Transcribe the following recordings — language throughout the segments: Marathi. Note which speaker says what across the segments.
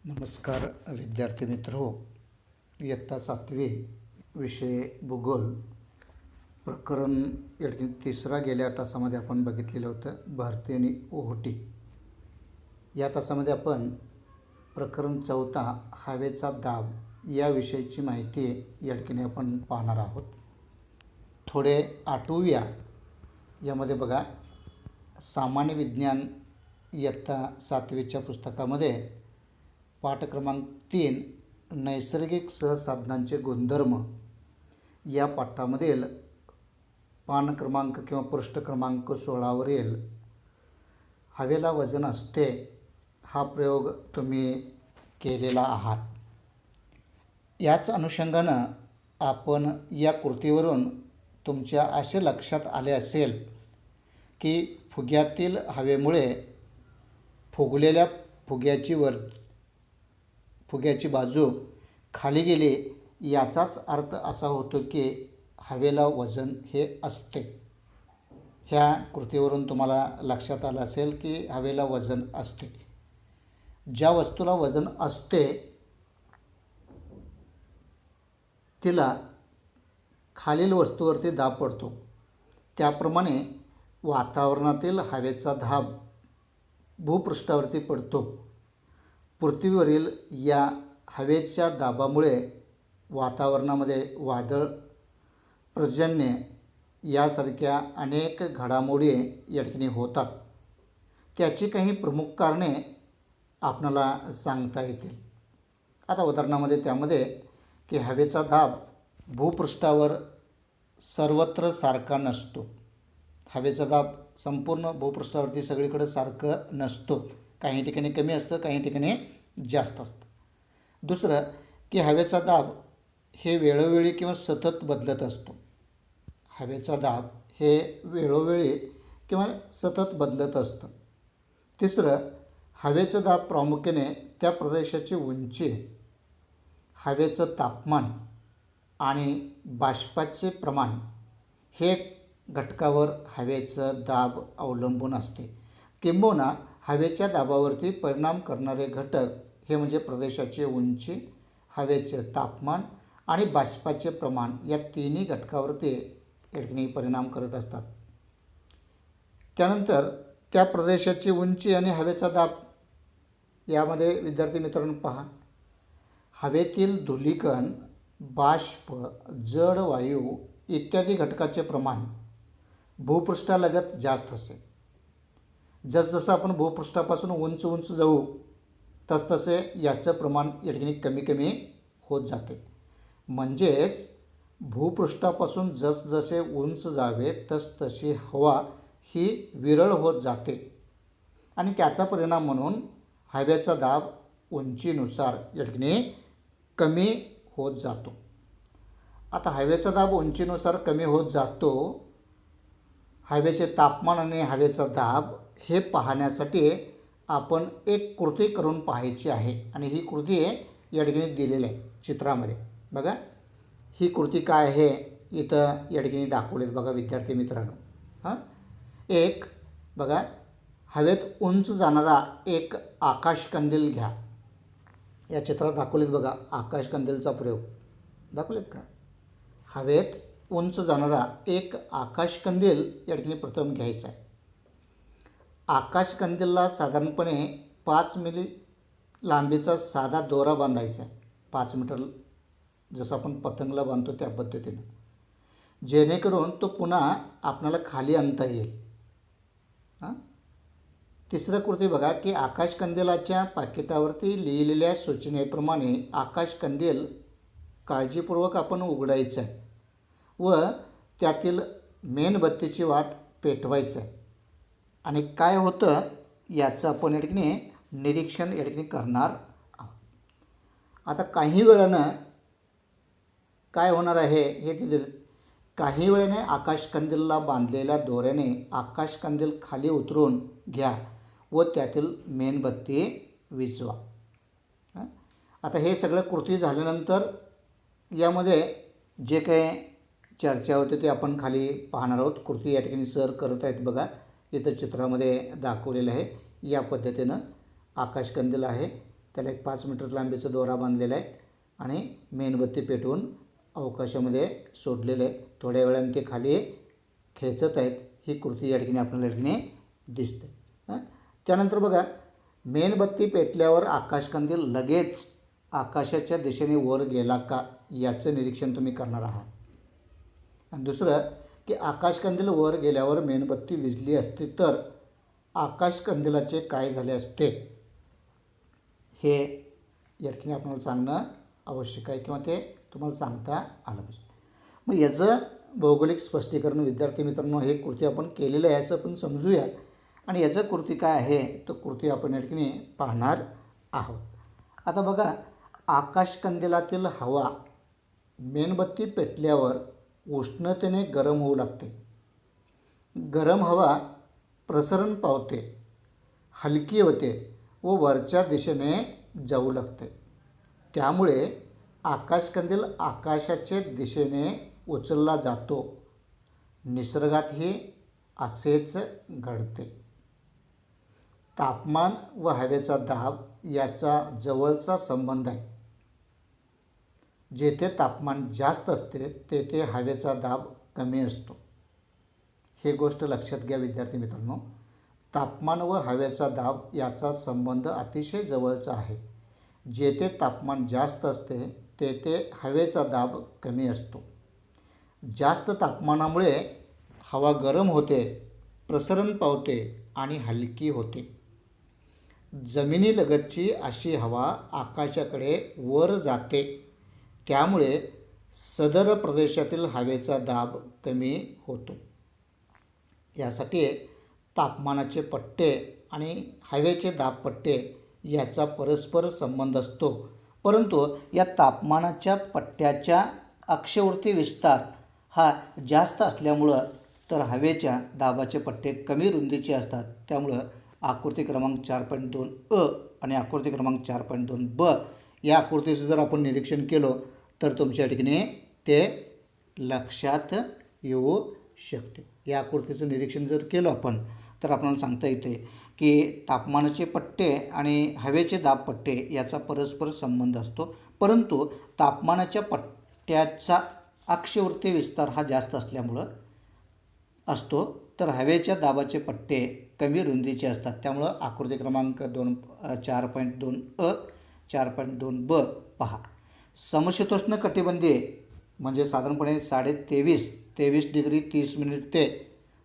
Speaker 1: नमस्कार विद्यार्थी मित्रो, इयत्ता 7वी विषय भूगोल प्रकरण या ठिकाणी तिसरा गेल्या तासामध्ये आपण बघितलेलं होतं भारती आणि ओहोटी. या तासामध्ये आपण प्रकरण 4 हवेचा दाब या विषयाची माहिती या ठिकाणी आपण पाहणार आहोत. थोडे आठवूया. यामध्ये बघा, सामान्य विज्ञान इयत्ता 7वीच्या पुस्तकामध्ये पाठ क्रमांक 3 नैसर्गिक सहसाधनांचे गुणधर्म या पाठामधील पान क्रमांक किंवा पृष्ठ क्रमांक 16वरील हवेला वजन असते हा प्रयोग तुम्ही केलेला आहात. याच अनुषंगानं आपण या कृतीवरून तुमच्या असे लक्षात आले असेल की फुग्यातील हवेमुळे फुगलेल्या फुग्याची बाजू खाली गेली, याचाच अर्थ असा होतो की हवेला वजन हे असते. ह्या कृतीवरून तुम्हाला लक्षात आलं असेल की हवेला वजन असते. ज्या वस्तूला वजन असते तिला खालील वस्तूवरती दाब पडतो. त्याप्रमाणे वातावरणातील हवेचा दाब भूपृष्ठावरती पडतो. पृथ्वीवरील या हवेच्या दाबामुळे वातावरणामध्ये वादळ, पर्जन्य यासारख्या अनेक घडामोडी या ठिकाणी होतात. त्याची काही प्रमुख कारणे आपणाला सांगता येतील. आता उदाहरणामध्ये त्यामध्ये की हवेचा दाब भूपृष्ठावर सर्वत्र सारखा नसतो. हवेचा दाब संपूर्ण भूपृष्ठावरती सगळीकडे सारखं नसतो. काही ठिकाणी कमी असतं, काही ठिकाणी जास्त असतं. दुसरं की हवेचा दाब हे वेळोवेळी किंवा सतत बदलत असतो. हवेचा दाब हे वेळोवेळी किंवा सतत बदलत असतं. तिसरं, हवेचा दाब प्रामुख्याने त्या प्रदेशाची उंची, हवेचं तापमान आणि बाष्पाचे प्रमाण हे घटकावर हवेचं दाब अवलंबून असते. किंबहुना हवेच्या दाबावरती परिणाम करणारे घटक हे म्हणजे प्रदेशाची उंची, हवेचे तापमान आणि बाष्पाचे प्रमाण या तिन्ही घटकावरती या ठिकाणी परिणाम करत असतात. त्यानंतर त्या प्रदेशाची उंची आणि हवेचा दाब यामध्ये विद्यार्थी मित्रांनो पहा, हवेतील धूलिकण, बाष्प, जड वायू इत्यादी घटकाचे प्रमाण भूपृष्ठालगत जास्त असेल. जसजसं आपण भूपृष्ठापासून उंच उंच जाऊ तसतसे याचं प्रमाण या ठिकाणी कमी कमी होत जाते. म्हणजेच भूपृष्ठापासून जसजसे उंच जावे तसतशी हवा ही विरळ होत जाते आणि त्याचा परिणाम म्हणून हवेचा दाब उंचीनुसार या ठिकाणी कमी होत जातो. आता हवेचा दाब उंचीनुसार कमी होत जातो. हवेचे तापमान आणि हवेचा दाब हे पाहण्यासाठी आपण एक कृती करून पाहायची आहे आणि ही कृती या ठिकाणी दिलेली आहे चित्रामध्ये. बघा, ही कृती काय आहे इथं या ठिकाणी दाखवलेत बघा विद्यार्थी मित्रांनो. एक बघा, हवेत उंच जाणारा एक आकाशकंदील घ्या. या चित्रात दाखवलेत बघा आकाशकंदीलचा प्रयोग दाखवलेत का. हवेत उंच जाणारा एक आकाशकंदील या ठिकाणी प्रथम घ्यायचा आहे. आकाशकंदीलला साधारणपणे 5 मिली लांबीचा साधा दोरा बांधायचा आहे. 5 मीटर जसं आपण पतंगला बांधतो त्या पद्धतीनं, जेणेकरून तो पुन्हा आपणाला खाली आणता येईल. तिसरं कृती बघा की आकाशकंदिलाच्या पाकिटावरती लिहिलेल्या सूचनेप्रमाणे आकाशकंदील काळजीपूर्वक आपण उघडायचं आहे व त्यातील मेणबत्तीची वात पेटवायचं आहे. आणि काय होतं याचं आपण या ठिकाणी निरीक्षण या ठिकाणी करणार आहोत. आता काही वेळानं काय होणार आहे हे दिलेलं. काही वेळाने आकाशकंदीलला बांधलेल्या दोऱ्याने आकाशकंदील खाली उतरून घ्या व त्यातील मेणबत्ती विझवा. आता हे सगळं कृती झाल्यानंतर यामध्ये जे काही चर्चा होते ते आपण खाली पाहणार आहोत. कृती या ठिकाणी सर करत आहेत बघा, इथं चित्रामध्ये दाखवलेलं आहे. या पद्धतीनं आकाशकंदील आहे, त्याला एक 5 मीटर लांबीचा दोरा बांधलेला आहे आणि मेणबत्ती पेटवून अवकाशामध्ये सोडलेलं आहे. थोड्या वेळाने ते खाली खेचत आहेत. ही कृती या ठिकाणी आपल्याला या ठिकाणी दिसते. त्यानंतर बघा, मेणबत्ती पेटल्यावर आकाशकंदील लगेच आकाशाच्या दिशेने वर गेला का याचं निरीक्षण तुम्ही करणार आहात. आणि दुसरं की आकाशकंदील वर गेल्यावर मेणबत्ती विझली असती तर आकाशकंदिलाचे काय झाले असते, हे या ठिकाणी आपल्याला सांगणं आवश्यक आहे किंवा ते तुम्हाला सांगता आलं पाहिजे. मग याचं भौगोलिक स्पष्टीकरण विद्यार्थी मित्रांनो हे कृती आपण केलेलं आहे असं आपण समजूया. आणि याचं कृती काय आहे तर कृती आपण या ठिकाणी पाहणार आहोत. आता बघा, आकाशकंदिलातील हवा मेणबत्ती पेटल्यावर उष्णतेने गरम होऊ लागते. गरम हवा प्रसरण पावते, हलकी होते व वरच्या दिशेने जाऊ लागते. त्यामुळे आकाशकंदील आकाशाच्या दिशेने उचलला जातो. निसर्गातही असेच घडते. तापमान व हवेचा दाब याचा जवळचा संबंध आहे. जेथे तापमान जास्त असते तेथे हवेचा दाब कमी असतो. हे गोष्ट लक्षात घ्या विद्यार्थी मित्रांनो. तापमान व हवेचा दाब याचा संबंध अतिशय जवळचा आहे. जेथे तापमान जास्त असते तेथे हवेचा दाब कमी असतो. जास्त तापमानामुळे हवा गरम होते, प्रसरण पावते आणि हलकी होते. जमिनीलगतची अशी हवा आकाशाकडे वर जाते. त्यामुळे सदर प्रदेशातील हवेचा दाब कमी होतो. यासाठी तापमानाचे पट्टे आणि हवेचे दाबपट्टे याचा परस्पर संबंध असतो. परंतु या तापमानाच्या पट्ट्याच्या अक्षवर्ती विस्तार हा जास्त असल्यामुळं तर हवेच्या दाबाचे पट्टे कमी रुंदीचे असतात. त्यामुळं आकृती क्रमांक 4.2 अ आणि आकृती क्रमांक 4.2 ब या आकृतीचं जर आपण निरीक्षण केलं तर तुमच्या ठिकाणी ते लक्षात येऊ शकते. या आकृतीचं निरीक्षण जर केलं आपण तर आपल्याला सांगता येते की तापमानाचे पट्टे आणि हवेचे दाब पट्टे याचा परस्पर संबंध असतो. परंतु तापमानाच्या पट्ट्याचा अक्षवर्ती विस्तार हा जास्त असल्यामुळं असतो, तर हवेच्या दाबाचे पट्टे कमी रुंदीचे असतात. त्यामुळं आकृती क्रमांक 4.2 अ 4.2 ब पहा. समशीतोष्ण कटिबंधीय म्हणजे साधारणपणे 23.5 डिग्री 30 मिनिट ते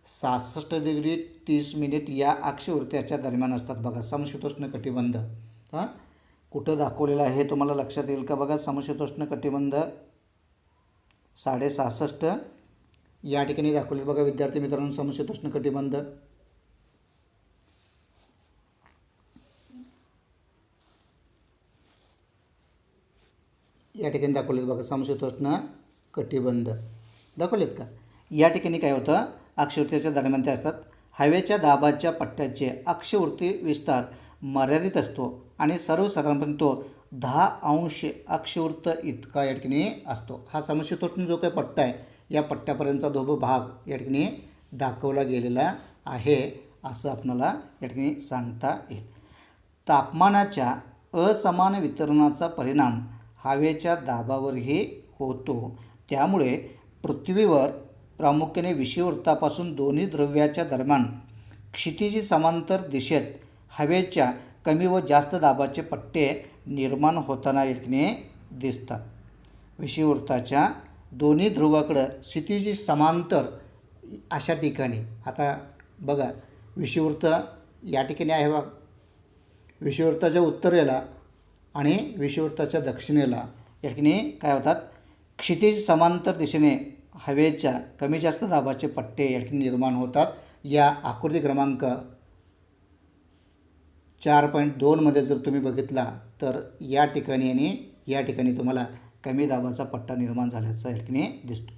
Speaker 1: 66 डिग्री 30 मिनिट या अक्षवर्त्याच्या दरम्यान असतात. बघा समशीतोष्ण कटिबंध कुठं दाखवलेलं आहे हे तुम्हाला लक्षात येईल का. बघा समशीतोष्ण कटिबंध 66.5 या ठिकाणी दाखवले. बघा विद्यार्थी मित्रांनो, समशीतोष्ण कटिबंध या ठिकाणी दाखवलेत. बघा समशीतोष्ण कटिबंध दाखवलेत का. या ठिकाणी काय होतं, अक्षवर्तीच्या दरम्यान ते असतात. हवेच्या दाबाच्या पट्ट्याचे अक्षवर्ती विस्तार मर्यादित असतो आणि सर्वसाधारणपणे तो 10 अंश अक्षवृत्त इतका या ठिकाणी असतो. हा समशीतोष्ण जो काही पट्टा आहे या पट्ट्यापर्यंतचा जो भाग या ठिकाणी दाखवला गेलेला आहे असं आपल्याला या ठिकाणी सांगता येईल. तापमानाच्या असमान वितरणाचा परिणाम हवेच्या दाबावरही होतो. त्यामुळे पृथ्वीवर प्रामुख्याने विषुववृत्तापासून दोन्ही ध्रुव्याच्या दरम्यान क्षितिजी समांतर दिशेत हवेच्या कमी व जास्त दाबाचे पट्टे निर्माण होताना या ठिकाणी दिसतात. विषुववृत्ताच्या दोन्ही ध्रुवाकडं क्षितिजी समांतर अशा ठिकाणी, आता बघा विषुववृत्त या ठिकाणी आहे बघा. विषुववृत्ताच्या उत्तरेला आणि विषुववृत्ताच्या दक्षिणेला या ठिकाणी काय होतात, क्षितिज समांतर दिशेने हवेच्या कमी जास्त दाबाचे पट्टे या ठिकाणी निर्माण होतात. या आकृती क्रमांक 4.2 मध्ये जर तुम्ही बघितला तर या ठिकाणी आणि या ठिकाणी तुम्हाला कमी दाबाचा पट्टा निर्माण झाल्याचा या ठिकाणी दिसतो.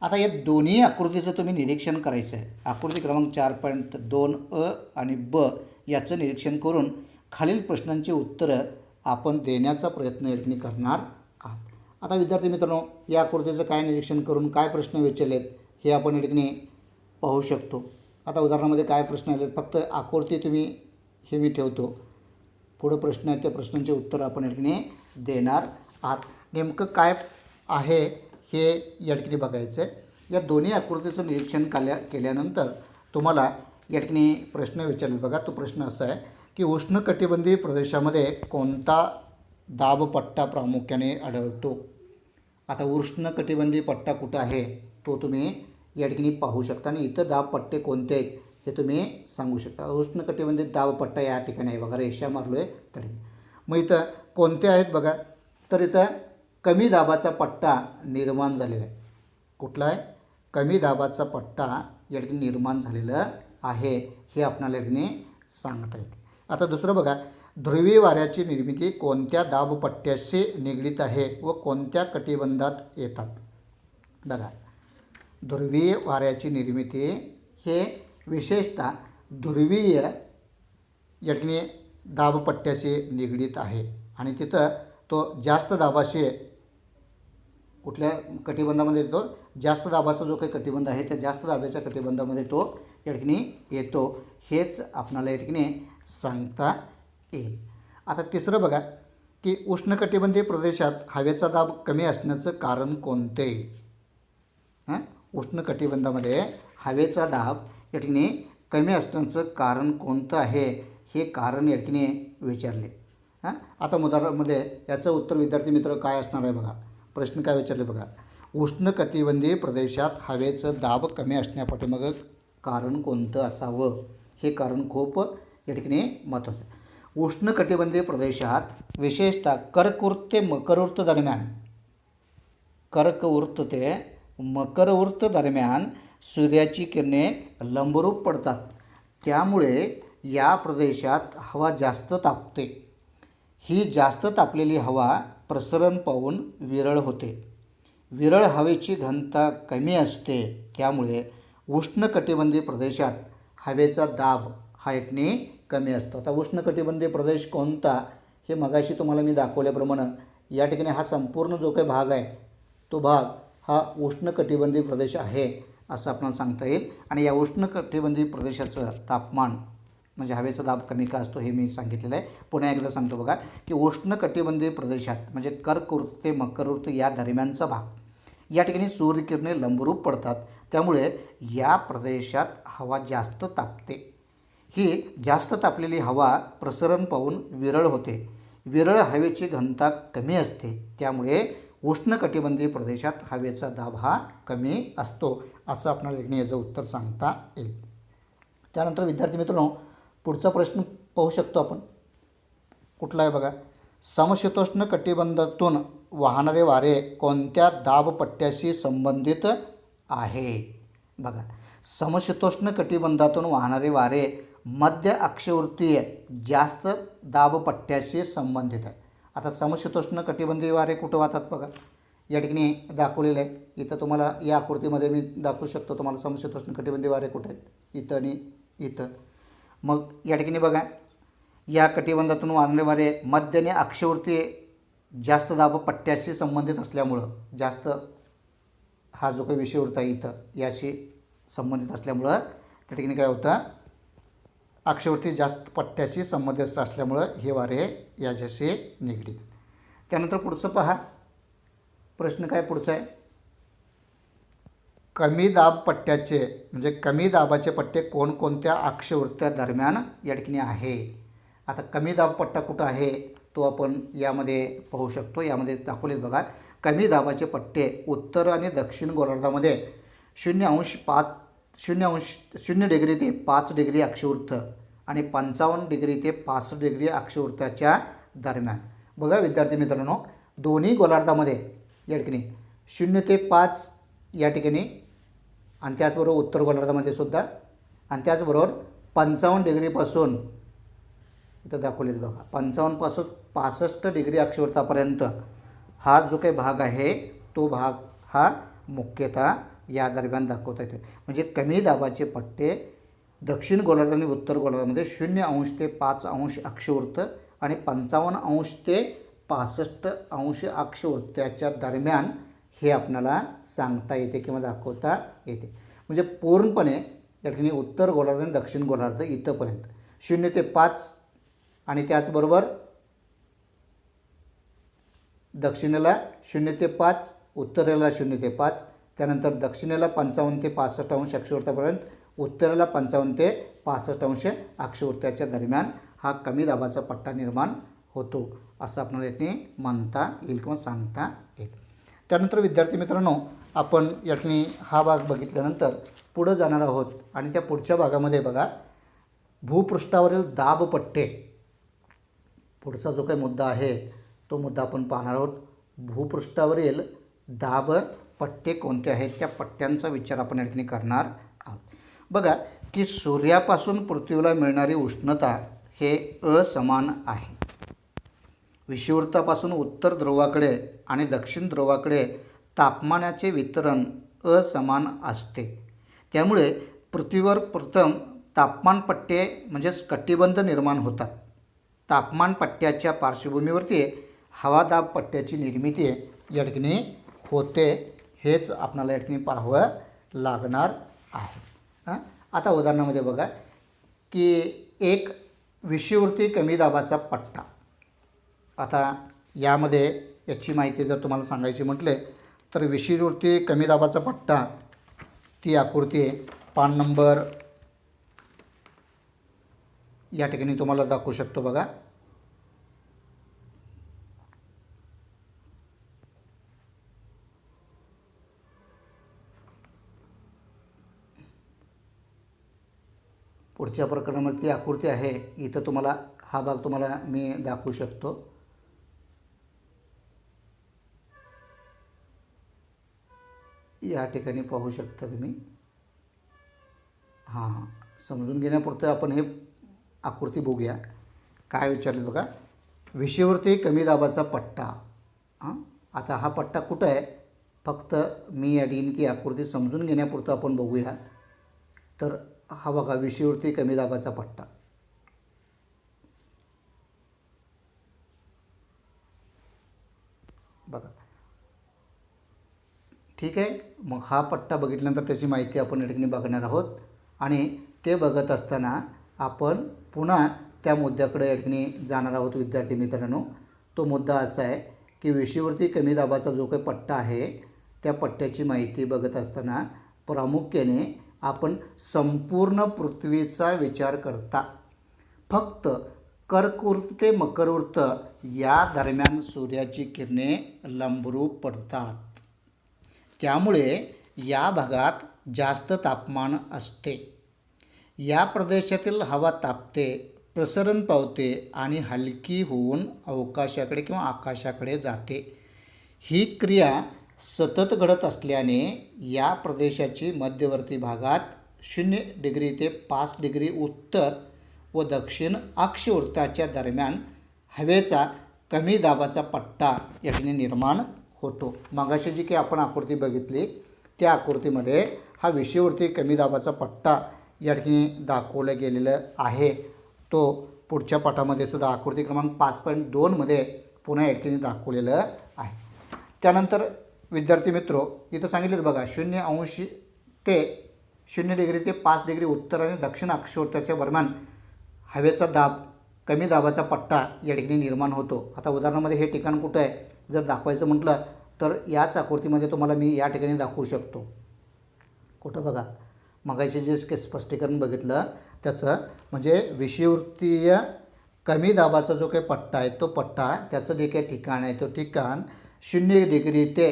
Speaker 1: आता या दोन्ही आकृतीचं तुम्ही निरीक्षण करायचं आहे. आकृती क्रमांक 4.2 अ आणि ब याचं निरीक्षण करून खालील प्रश्नांची उत्तरं आपण देण्याचा प्रयत्न या ठिकाणी करणार आहात. आता विद्यार्थी मित्रांनो, या आकृतीचं काय निरीक्षण करून काय प्रश्न विचारलेत हे आपण या ठिकाणी पाहू शकतो. आता उदाहरणामध्ये काय प्रश्न आलेत, फक्त आकृती तुम्ही हे मी ठेवतो. पुढं प्रश्न आहे त्या प्रश्नांचे उत्तर आपण या ठिकाणी देणार आहात. नेमकं काय आहे हे या ठिकाणी बघायचं आहे. या दोन्ही आकृतीचं निरीक्षण केल्यानंतर तुम्हाला या ठिकाणी प्रश्न विचारले. बघा तो प्रश्न असा आहे की उष्णकटिबंधीय प्रदेशामध्ये कोणता दाबपट्टा प्रामुख्याने आढळतो. आता उष्णकटिबंधीय पट्टा कुठं आहे तो तुम्ही या ठिकाणी पाहू शकता आणि इतर दाबपट्टे कोणते आहेत हे तुम्ही सांगू शकता. उष्णकटिबंधीय दाबपट्टा या ठिकाणी आहे बघा, रेषा मारलो आहे तरी. मग इथं कोणते आहेत बघा, तर इथं कमी दाबाचा पट्टा निर्माण झालेला आहे. कुठला आहे? कमी दाबाचा पट्टा या ठिकाणी निर्माण झालेला आहे हे आपल्याला या ठिकाणी सांगता येते. आता दुसरं बघा, ध्रुवीय वाऱ्याची निर्मिती कोणत्या दाबपट्ट्याशी निगडीत आहे व कोणत्या कटिबंधात येतात. बघा, ध्रुवीय वाऱ्याची निर्मिती हे विशेषतः ध्रुवीय या ठिकाणी दाबपट्ट्याशी निगडीत आहे आणि तिथं तो जास्त दाबाशी कुठल्या कटिबंधामध्ये येतो, जास्त दाबाचा जो काही कटिबंध आहे त्या जास्त दाबाच्या कटिबंधामध्ये तो या ठिकाणी येतो. हेच आपणाला या ठिकाणी सांगता येईल. आता तिसरं बघा की उष्णकटिबंधीय प्रदेशात हवेचा दाब कमी असण्याचं कारण कोणते. उष्णकटिबंधामध्ये हवेचा दाब या ठिकाणी कमी असण्याचं कारण कोणतं आहे हे कारण या ठिकाणी विचारले. आता उदाहरणामध्ये याचं उत्तर विद्यार्थी मित्र काय असणार आहे बघा. प्रश्न काय विचारले बघा, उष्णकटिबंधीय प्रदेशात हवेचं दाब कमी असण्यापाठीमागं कारण कोणतं असावं. हे कारण खूप या ठिकाणी महत्त्वाचं आहे. उष्णकटिबंधीय प्रदेशात विशेषतः कर्कवृत्त ते मकरवृत्त दरम्यान सूर्याची किरणे लंबरूप पडतात. त्यामुळे या प्रदेशात हवा जास्त तापते. ही जास्त तापलेली हवा प्रसरण पावून विरळ होते. विरळ हवेची घनता कमी असते. त्यामुळे उष्णकटिबंधीय प्रदेशात हवेचा दाब हा या ठिकाणी कमी असतो. आता उष्णकटिबंधीय प्रदेश कोणता हे मगाशी तुम्हाला मी दाखवल्याप्रमाणे या ठिकाणी हा संपूर्ण जो काही भाग आहे तो भाग हा उष्णकटिबंधीय प्रदेश आहे असं आपल्याला सांगता येईल. आणि या उष्णकटिबंधीय प्रदेशाचं तापमान म्हणजे हवेचा दाब कमी का असतो हे मी सांगितलेलं आहे. पुन्हा एकदा सांगतो बघा की उष्णकटिबंधीय प्रदेशात म्हणजे कर्कवृत्त ते मकरवृत्त या दरम्यानचा भाग या ठिकाणी सूर्यकिरणे लंबरूप पडतात. त्यामुळे या प्रदेशात हवा जास्त तापते. ही जास्त तापलेली हवा प्रसरण पावून विरळ होते. विरळ हवेची घनता कमी असते. त्यामुळे उष्णकटिबंधीय प्रदेशात हवेचा दाब हा कमी असतो असं आपल्याला याचं उत्तर सांगता येईल. त्यानंतर विद्यार्थी मित्रांनो पुढचा प्रश्न पाहू शकतो आपण. कुठला आहे बघा, समशीतोष्ण कटिबंधातून वाहणारे वारे कोणत्या दाबपट्ट्याशी संबंधित आहे. बघा, समशीतोष्ण कटिबंधातून वाहणारे वारे मध्य अक्षवर्तीय जास्त दाबपट्ट्याशी संबंधित आहे. आता समशीतोष्ण कटिबंधीय वारे कुठं वाहतात बघा, या ठिकाणी दाखवलेलं आहे. इथं तुम्हाला या आकृतीमध्ये मी दाखवू शकतो तुम्हाला समशीतोष्ण कटिबंधीय वारे कुठे आहेत, इथं आणि इथं. मग या ठिकाणी बघा, या कटिबंधातून वाहणारे वारे मध्य आणि अक्षवर्तीय जास्त दाबपट्ट्याशी संबंधित असल्यामुळं, जास्त हा जो काही विषुववृत्त आहे इथं याशी संबंधित असल्यामुळं त्या ठिकाणी काय होतं, अक्षवर्ती जास्त पट्ट्याशी संबंधित असल्यामुळं हे वारे याच्याशी निगडीत. त्यानंतर पुढचं पहा, प्रश्न काय पुढचा आहे, कमी दाब पट्ट्याचे म्हणजे कमी दाबाचे पट्टे कोणकोणत्या अक्षवृत्त्या दरम्यान या ठिकाणी आहे. आता कमी दाब पट्टा कुठं आहे तो आपण यामध्ये पाहू शकतो. यामध्ये दाखवलेत बघा, कमी दाबाचे पट्टे उत्तर आणि दक्षिण गोलार्धामध्ये 0 डिग्री ते 5 डिग्री अक्षवृत्त आणि 55 डिग्री ते 65 डिग्री अक्षवृत्ताच्या दरम्यान. बघा विद्यार्थी मित्रांनो, दोन्ही गोलार्धामध्ये या ठिकाणी 0 ते 5 या ठिकाणी आणि त्याचबरोबर उत्तर गोलार्धामध्ये सुद्धा आणि त्याचबरोबर 55 डिग्रीपासून इथं दाखवलेत बघा 55 पासून 65 डिग्री अक्षवृत्तापर्यंत हा जो काही भाग आहे तो भाग हा मुख्यतः या दरम्यान दाखवता येतो. म्हणजे कमी दाबाचे पट्टे दक्षिण गोलार्ध आणि उत्तर गोलार्धामध्ये 0° ते 5° अक्षवृत्त आणि 55° ते 65° अक्षवृत्ताच्या दरम्यान हे आपल्याला सांगता येते किंवा दाखवता येते. म्हणजे पूर्णपणे या ठिकाणी उत्तर गोलार्ध आणि दक्षिण गोलार्ध इथंपर्यंत 0 ते 5 आणि त्याचबरोबर दक्षिणेला 0 ते 5, उत्तरेला 0 ते 5, त्यानंतर दक्षिणेला 55 ते 65 अंश अक्षवृत्तापर्यंत, उत्तरेला 55 ते 65 अंश अक्षवृत्ताच्या दरम्यान हा कमी दाबाचा पट्टा निर्माण होतो असं आपल्याला याने म्हणता येईल किंवा सांगता येईल. त्यानंतर विद्यार्थी मित्रांनो, आपण या ठिकाणी हा भाग बघितल्यानंतर पुढे जाणार आहोत आणि त्या पुढच्या भागामध्ये बघा भूपृष्ठावरील दाबपट्टे, पुढचा जो काही मुद्दा आहे तो मुद्दा आपण पाहणार आहोत. भूपृष्ठावरील दाबपट्टे कोणते आहेत त्या पट्ट्यांचा विचार आपण या ठिकाणी करणार आहोत. बघा की सूर्यापासून पृथ्वीला मिळणारी उष्णता हे असमान आहे. विषुववृत्तापासून उत्तर ध्रुवाकडे आणि दक्षिण ध्रुवाकडे तापमानाचे वितरण असमान असते. त्यामुळे पृथ्वीवर प्रथम तापमानपट्टे म्हणजेच कटिबंध निर्माण होतात. तापमानपट्ट्याच्या पार्श्वभूमीवरती हवादाब पट्ट्याची निर्मिती या ठिकाणी होते. हेच आपल्याला या ठिकाणी पाहावं लागणार आहे. आता उदाहरणामध्ये बघा की एक विषुववृत्तीय कमी दाबाचा पट्टा. आता यामध्ये याची माहिती जर तुम्हाला सांगायची म्हटले तर विषुववृत्तीय कमी दाबाचा पट्टा ती आकृती पान नंबर या ठिकाणी तुम्हाला दाखवू शकतो. बघा पुढच्या प्रकरणामध्ये ती आकृती आहे. इथं तुम्हाला हा भाग तुम्हाला मी दाखवू शकतो. या ठिकाणी पाहू शकता तुम्ही. हां समजून घेण्यापुरतं आपण हे आकृती बघूया. काय विचारलं बघा, विषुववृत्तीय कमी दाबाचा पट्टा. आता हा पट्टा कुठं आहे, फक्त मी या ठिकाणी ती आकृती समजून घेण्यापुरतं आपण बघूया. तर हा बघा विषुववृत्तीय कमी दाबाचा पट्टा. बघा ठीक आहे. मग हा पट्टा बघितल्यानंतर त्याची माहिती आपण या ठिकाणी बघणार आहोत आणि ते बघत असताना आपण पुन्हा त्या मुद्द्याकडे या ठिकाणी जाणार आहोत. विद्यार्थी मित्रांनो, तो मुद्दा असा आहे की विषुववृत्तीय कमी दाबाचा जो काही पट्टा आहे त्या पट्ट्याची माहिती बघत असताना प्रामुख्याने आपण संपूर्ण पृथ्वीचा विचार करता फक्त कर्कवृत्त ते मकरवृत्त या दरम्यान सूर्याची किरणे लंबरूप पडतात. त्यामुळे या भागात जास्त तापमान असते. या प्रदेशातील हवा तापते, प्रसरण पावते आणि हलकी होऊन अवकाशाकडे किंवा आकाशाकडे जाते. ही क्रिया सतत घडत असल्याने या प्रदेशाची मध्यवर्ती भागात 0 डिग्री ते 5 डिग्री उत्तर व दक्षिण अक्षवृत्ताच्या दरम्यान हवेचा कमी दाबाचा पट्टा या ठिकाणी निर्माण होतो. मगाशी जी काही आपण आकृती बघितली त्या आकृतीमध्ये हा विषुववृत्तीय कमी दाबाचा पट्टा या ठिकाणी दाखवलं गेलेलं आहे. तो पुढच्या पाठामध्ये सुद्धा आकृती क्रमांक 5.2 मध्ये पुन्हा या ठिकाणी दाखवलेलं आहे. त्यानंतर विद्यार्थी मित्रो, इथं सांगितलं बघा 0 अंश ते 0 डिग्री ते 5 डिग्री उत्तर आणि दक्षिण अक्षवृत्ताच्या दरम्यान हवेचा दाब कमी दाबाचा पट्टा या ठिकाणी निर्माण होतो. आता उदाहरणामध्ये हे ठिकाण कुठं आहे जर दाखवायचं म्हटलं तर याच आकृतीमध्ये तुम्हाला मी या ठिकाणी दाखवू शकतो. कुठं बघा, मगाशी जे स्पष्टीकरण बघितलं त्याचं म्हणजे विषुववृत्तीय कमी दाबाचा जो काही पट्टा आहे तो पट्टा त्याचं जे काही ठिकाण आहे तो ठिकाण 0 डिग्री ते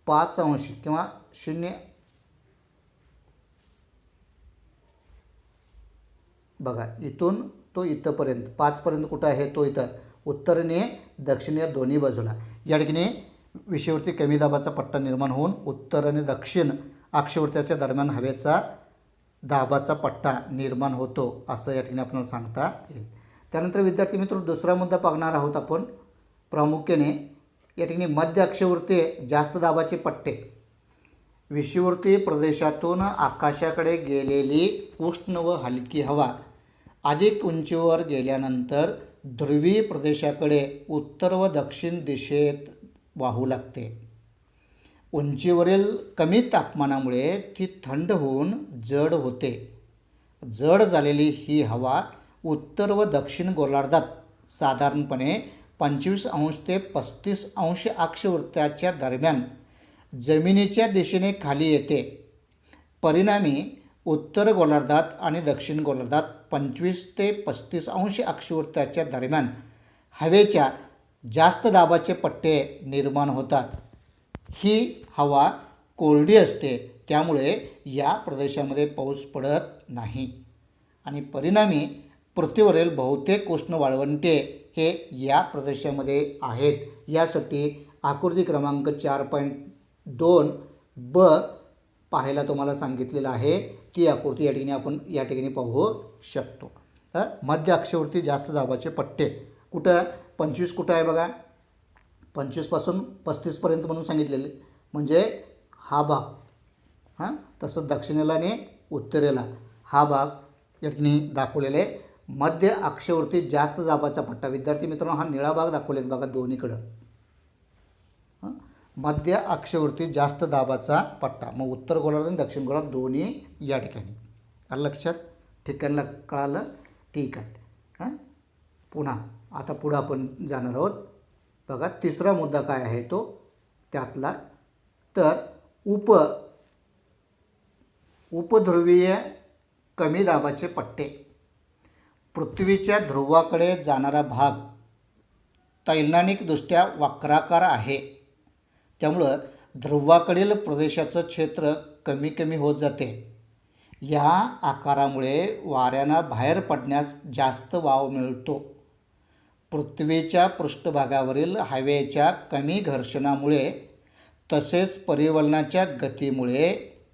Speaker 1: 5 अंश किंवा 0 बघा इथून तो इथंपर्यंत 5 पर्यंत कुठं आहे तो इथं उत्तरेने दक्षिण दोन्ही बाजूला या ठिकाणी विषुववृत्तीय कमी दाबाचा पट्टा निर्माण होऊन उत्तर आणि दक्षिण अक्षवृत्ताच्या दरम्यान हवेचा दाबाचा पट्टा निर्माण होतो असं या ठिकाणी आपल्याला सांगता येईल. त्यानंतर विद्यार्थी मित्र दुसरा मुद्दा पाहणार आहोत आपण. प्रामुख्याने या ठिकाणी मध्य अक्षवृत्तीय जास्त दाबाचे पट्टे. विषुववृत्तीय प्रदेशातून आकाशाकडे गेलेली उष्ण व हलकी हवा अधिक उंचीवर गेल्यानंतर ध्रुवीय प्रदेशाकडे उत्तर व दक्षिण दिशेत वाहू लागते. उंचीवरील कमी तापमानामुळे ती थंड होऊन जड होते. जड झालेली ही हवा उत्तर व दक्षिण गोलार्धात साधारणपणे 25° ते 35° अक्षवृत्ताच्या दरम्यान जमिनीच्या दिशेने खाली येते. परिणामी उत्तर गोलार्धात आणि दक्षिण गोलार्धात 25 ते 35° अक्षवृत्ताच्या दरम्यान हवेच्या जास्त दाबाचे पट्टे निर्माण होतात. ही हवा कोरडी असते, त्यामुळे या प्रदेशामध्ये पाऊस पडत नाही आणि परिणामी पृथ्वीवरील बहुतेक उष्ण वाळवंटे हे या प्रदेशामध्ये आहेत. यासाठी आकृती क्रमांक 4.2 ब पाहायला तुम्हाला सांगितलेलं आहे. ती आकृती आपण या ठिकाणी पाहू शकतो. मध्य अक्षावरती जास्त दाबाचे पट्टे कुठं 25 कुठं आहे बघा, 25पासून 35पर्यंत म्हणून सांगितलेले, म्हणजे हा भाग तसं दक्षिणेला आणि उत्तरेला हा भाग या ठिकाणी दाखवलेले. मध्य अक्षावरती जास्त दाबाचा पट्टा, विद्यार्थी मित्रांनो हा निळा भाग दाखवलेत बघा दोन्हीकडं. मध्य अक्षावरती जास्त दाबाचा पट्टा, मग उत्तर गोलार्ध आणि दक्षिण गोलार्ध दोन्ही या ठिकाणी. आलं लक्षात? ठिकाणला कळालं? ठीक आहे. पुन्हा आता पुढं आपण जाणार आहोत. बघा तिसरा मुद्दा काय आहे तो त्यातला, तर उपध्रुवीय कमी दाबाचे पट्टे. पृथ्वीच्या ध्रुवाकडे जाणारा भाग तैलनिकदृष्ट्या वक्राकार आहे, त्यामुळं ध्रुवाकडील प्रदेशाचं क्षेत्र कमी कमी होत जाते. या आकारामुळे वाऱ्यांना बाहेर पडण्यास जास्त वाव मिळतो. पृथ्वीच्या पृष्ठभागावरील हवेच्या कमी घर्षणामुळे तसेच परिवलनाच्या गतीमुळे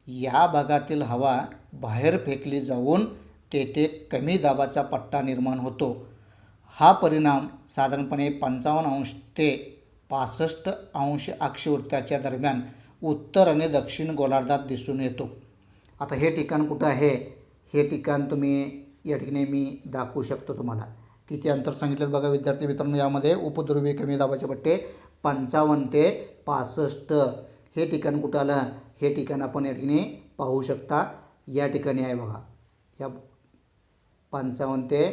Speaker 1: या भागातील हवा बाहेर फेकली जाऊन तेथे कमी दाबाचा पट्टा निर्माण होतो. हा परिणाम साधारणपणे 55° ते 65° अक्षवृत्ताच्या दरम्यान उत्तर आणि दक्षिण गोलार्धात दिसून येतो. आता हे ठिकाण कुठं आहे, हे ठिकाण तुम्ही या ठिकाणी मी दाखवू शकतो तुम्हाला. किती अंतर सांगितलं बघा विद्यार्थी मित्रांनो, यामध्ये उपध्रुवीय कमी दाबाचे पट्टे 55 ते 65. हे ठिकाण कुठं आलं, हे ठिकाण आपण या ठिकाणी पाहू शकता. या ठिकाणी आहे बघा, या 55 ते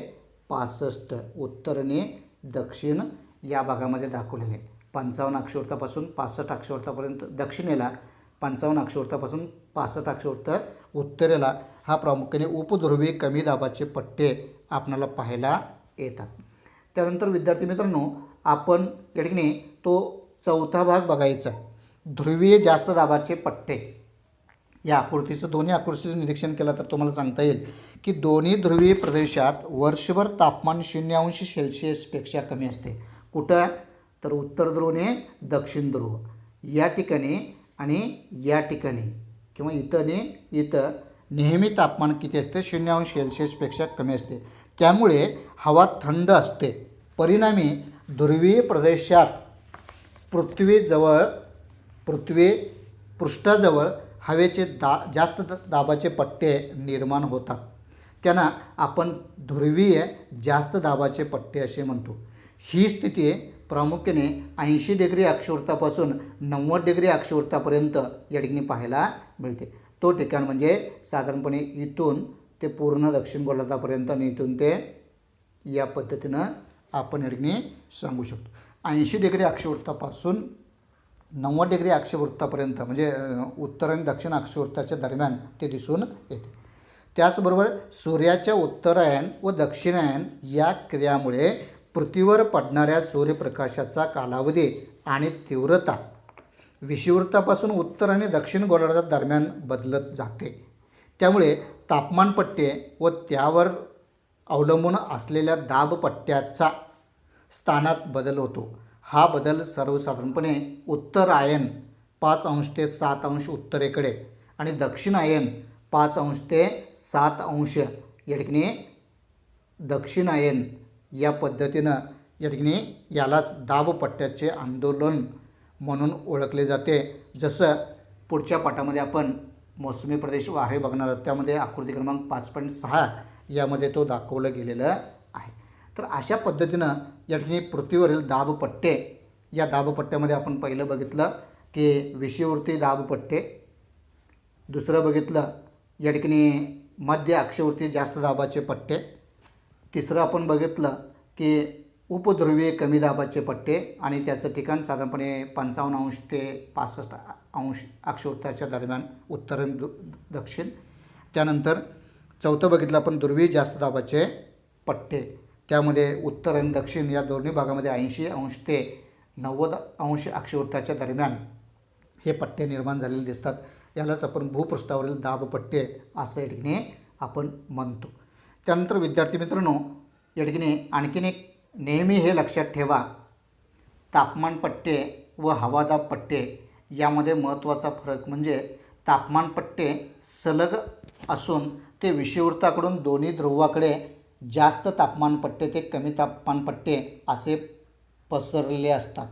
Speaker 1: 65 उत्तर आणि दक्षिण या भागामध्ये दाखवलेले. 55 अक्षवृत्तापासून 65 अक्षवृत्तापर्यंत दक्षिणेला, 55 अक्षवृत्तापासून 65 अक्षवृत्त उत्तरेला हा प्रामुख्याने उपध्रुवीय कमी दाबाचे पट्टे आपणाला पाहायला येतात. त्यानंतर विद्यार्थी मित्रांनो आपण या ठिकाणी तो चौथा भाग बघायचा, ध्रुवीय जास्त दाबाचे पट्टे. या आकृतीचं दोन्ही आकृतीचं निरीक्षण केलं तर तुम्हाला सांगता येईल की दोन्ही ध्रुवीय प्रदेशात वर्षभर तापमान 0°C कमी असते. कुठं, तर उत्तर ध्रुव आणि दक्षिण ध्रुव या ठिकाणी आणि या ठिकाणी किंवा इथं आणि इथं नेहमी तापमान किती असते, 0°C कमी असते. त्यामुळे हवा थंड असते. परिणामी ध्रुवीय प्रदेशात पृथ्वी पृष्ठाजवळ हवेचे जास्त दाबाचे पट्टे निर्माण होतात. त्यांना आपण ध्रुवीय जास्त दाबाचे पट्टे असे म्हणतो. ही स्थिती प्रामुख्याने 80° अक्षवृत्तापासून 90° अक्षवृत्तापर्यंत या ठिकाणी पाहायला मिळते. तो ठिकाण म्हणजे साधारणपणे इथून ते पूर्ण दक्षिण गोलार्धापर्यंत आणि इथून ते या पद्धतीनं आपण या ठिकाणी सांगू शकतो. 80° अक्षवृत्तापासून 90° अक्षवृत्तापर्यंत म्हणजे उत्तर आणि दक्षिण अक्षवृत्ताच्या दरम्यान ते दिसून येते. त्याचबरोबर सूर्याच्या उत्तरायण व दक्षिणायन या क्रियामुळे पृथ्वीवर पडणाऱ्या सूर्यप्रकाशाचा कालावधी आणि तीव्रता विषुववृत्तापासून उत्तर आणि दक्षिण गोलार्धात दरम्यान बदलत जाते. त्यामुळे तापमानपट्टे व त्यावर अवलंबून असलेल्या दाबपट्ट्याचा स्थानात बदल होतो. हा बदल सर्वसाधारणपणे उत्तरायण 5° ते 7° उत्तरेकडे आणि दक्षिणायन 5° ते 7° या ठिकाणी दक्षिणायन या पद्धतीनं या ठिकाणी यालाच दाबपट्ट्याचे आंदोलन म्हणून ओळखले जाते. जसं पुढच्या पाठामध्ये आपण मोसमी प्रदेश वारे बघणार आहोत, त्यामध्ये आकृती क्रमांक 5.6 यामध्ये तो दाखवलं गेलेलं आहे. तर अशा पद्धतीनं या ठिकाणी पृथ्वीवरील दाबपट्टे, या दाबपट्ट्यामध्ये आपण पहिलं बघितलं की विषुववृत्तीय दाबपट्टे, दुसरं बघितलं या ठिकाणी मध्य अक्षवृत्तीय जास्त दाबाचे पट्टे, तिसरं आपण बघितलं की उपध्रुवीय कमी दाबाचे पट्टे आणि त्याचं ठिकाण साधारणपणे 55 ते 65 अक्षवृत्ताच्या दरम्यान उत्तर दक्षिण. त्यानंतर चौथं बघितलं आपण ध्रुवीय जास्त दाबाचे पट्टे, त्यामध्ये उत्तर आणि दक्षिण या दोन्ही भागामध्ये 80° ते 90° अक्षवृत्ताच्या दरम्यान हे पट्टे निर्माण झालेले दिसतात. यालाच आपण भूपृष्ठावरील दाबपट्टे असं या ठिकाणी आपण म्हणतो. त्यानंतर विद्यार्थी मित्रांनो, या ठिकाणी आणखीन एक नेहमी हे लक्षात ठेवा, तापमान पट्टे व हवादाब पट्टे यामध्ये महत्त्वाचा फरक म्हणजे तापमान पट्टे सलग असून ते विषुववृत्ताकडून दोन्ही ध्रुवाकडे जास्त तापमान पट्टे ते कमी तापमान पट्टे असे पसरलेले असतात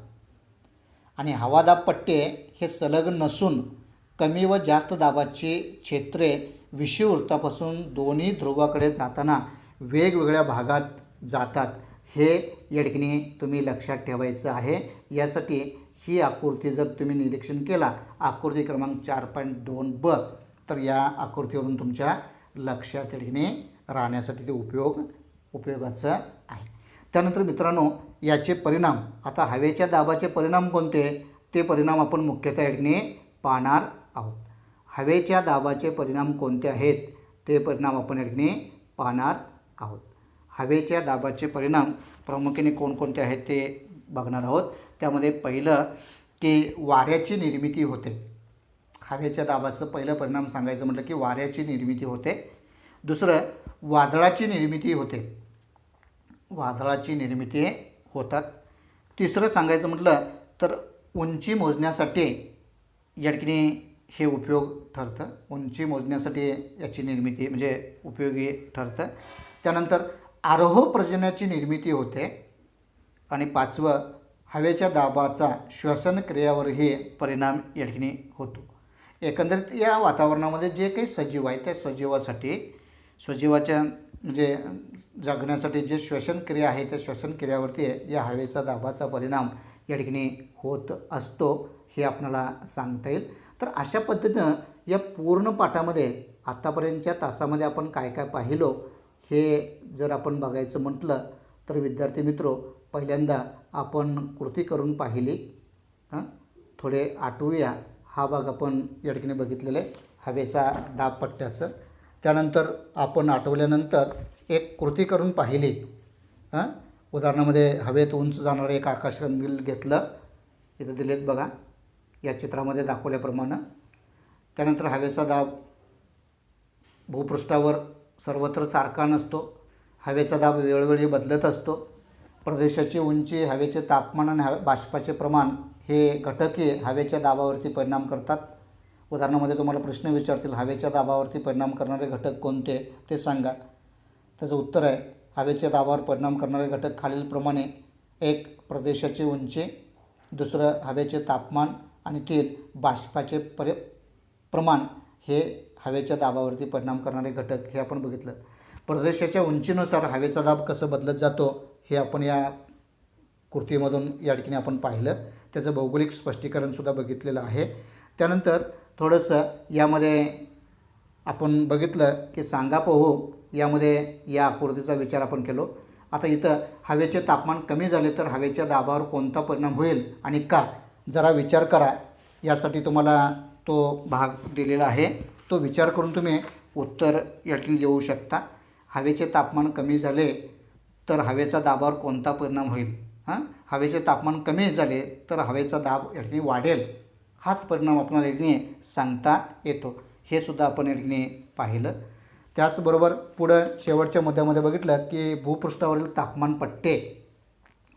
Speaker 1: आणि हवादाब पट्टे हे सलग नसून कमी व जास्त दाबाची क्षेत्रे विषुववृत्तापासून दोन्ही ध्रुवाकडे जाताना वेगवेगळ्या भागात जातात. हे या ठिकाणी तुम्ही लक्षात ठेवायचं आहे. यासाठी ही आकृती जर तुम्ही निरीक्षण केला, आकृती क्रमांक 4.2 ब, तर या आकृतीवरून तुमच्या लक्षात या ठिकाणी राहण्यासाठी ते उपयोगाचं आहे. त्यानंतर मित्रांनो, याचे परिणाम, आता हवेच्या दाबाचे परिणाम कोणते ते परिणाम आपण मुख्यतः या ठिकाणी पाहणार आहोत. हवेच्या दाबाचे परिणाम कोणते आहेत ते परिणाम आपण या ठिकाणी पाहणार आहोत. हवेच्या दाबाचे परिणाम प्रामुख्याने कोणकोणते आहेत ते बघणार आहोत. त्यामध्ये पहिलं की वाऱ्याची निर्मिती होते. हवेच्या दाबाचं पहिलं परिणाम सांगायचं म्हटलं की वाऱ्याची निर्मिती होते. दुसरं वादळाची निर्मिती होते, वादळाची निर्मिती होतात. तिसरं सांगायचं म्हटलं तर उंची मोजण्यासाठी या ठिकाणी हे उपयोग ठरतं, उंची मोजण्यासाठी याची निर्मिती म्हणजे उपयोगी ठरतं. त्यानंतर आरोह पर्जन्याची निर्मिती होते आणि पाचवं हवेच्या दाबाचा श्वसन क्रियावरही परिणाम या ठिकाणी होतो. एकंदरीत या वातावरणामध्ये जे काही सजीव आहे त्या सजीवाच्या म्हणजे जगण्यासाठी जे श्वसन क्रिया आहे त्या श्वसन क्रियावरती या हवेचा दाबाचा परिणाम या ठिकाणी होत असतो, हे आपल्याला सांगता येईल. तर अशा पद्धतीनं या पूर्ण पाठामध्ये आत्तापर्यंतच्या तासामध्ये आपण काय काय पाहिलो हे जर आपण बघायचं म्हटलं तर विद्यार्थी मित्रो, पहिल्यांदा आपण कृती करून पाहिली. थोडे आठवूया. हा भाग आपण या ठिकाणी बघितलेला आहे हवेचा दाब पट्ट्याचं. त्यानंतर आपण आठवल्यानंतर एक कृती करून पाहिली. उदाहरणामध्ये हवेत उंच जाणारं एक आकाशकंदील घेतलं, इथं दिलेत बघा या चित्रामध्ये दाखवल्याप्रमाणे. त्यानंतर हवेचा दाब भूपृष्ठावर सर्वत्र सारखा नसतो, हवेचा दाब वेळोवेळी बदलत असतो. प्रदेशाची उंची, हवेचे तापमान आणि बाष्पाचे प्रमाण हे घटकही हवेच्या दाबावरती परिणाम करतात. उदाहरणामध्ये तुम्हाला प्रश्न विचारतील, हवेच्या दाबावरती परिणाम करणारे घटक कोणते ते सांगा. त्याचं उत्तर आहे हवेच्या दाबावर परिणाम करणारे घटक खालीलप्रमाणे: 1. प्रदेशाची उंची, दुसरं हवेचे तापमान आणि 3. बाष्पाचे प्रमाण हे हवेच्या दाबावरती परिणाम करणारे घटक हे आपण बघितलं. प्रदेशाच्या उंचीनुसार हवेचा दाब कसं बदलत जातो हे आपण या कृतीमधून या ठिकाणी आपण पाहिलं. त्याचं भौगोलिक स्पष्टीकरणसुद्धा बघितलेलं आहे. त्यानंतर थोडंसं यामध्ये आपण बघितलं की सांगा पाहू, यामध्ये या आकृतीचा विचार आपण केलो. आता इथं हवेचे तापमान कमी झाले तर हवेच्या दाबावर कोणता परिणाम होईल आणि का, जरा विचार करा. यासाठी तुम्हाला तो भाग दिलेला आहे, तो विचार करून तुम्ही उत्तर या ठिकाणी देऊ शकता. हवेचे तापमान कमी झाले तर हवेचा दाबावर कोणता परिणाम होईल. हवेचे तापमान कमी झाले तर हवेचा दाब या ठिकाणी वाढेल, हाच परिणाम आपल्याला या ठिकाणी सांगता येतो. हे सुद्धा आपण या ठिकाणी पाहिलं. त्याचबरोबर पुढं शेवटच्या मुद्द्यामध्ये बघितलं की भूपृष्ठावरील तापमान पट्टे,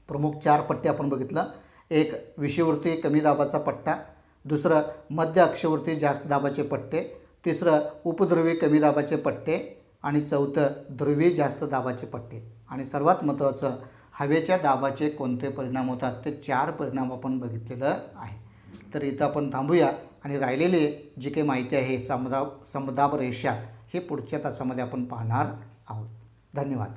Speaker 1: प्रमुख 4 पट्टे आपण बघितलं. एक विषुववृत्ती कमी दाबाचा पट्टा, दुसरं मध्य अक्षवृत्ती जास्त दाबाचे पट्टे, तिसरं उपध्रुवी कमी दाबाचे पट्टे आणि चौथं ध्रुवी जास्त दाबाचे पट्टे. आणि सर्वात महत्त्वाचं हवेच्या दाबाचे कोणते परिणाम होतात ते 4 परिणाम आपण बघितलेलं आहे. तर इथं आपण थांबूया आणि राहिलेली जी काही माहिती आहे समदाब रेषा हे पुढच्या तासामध्ये आपण पाहणार आहोत. धन्यवाद.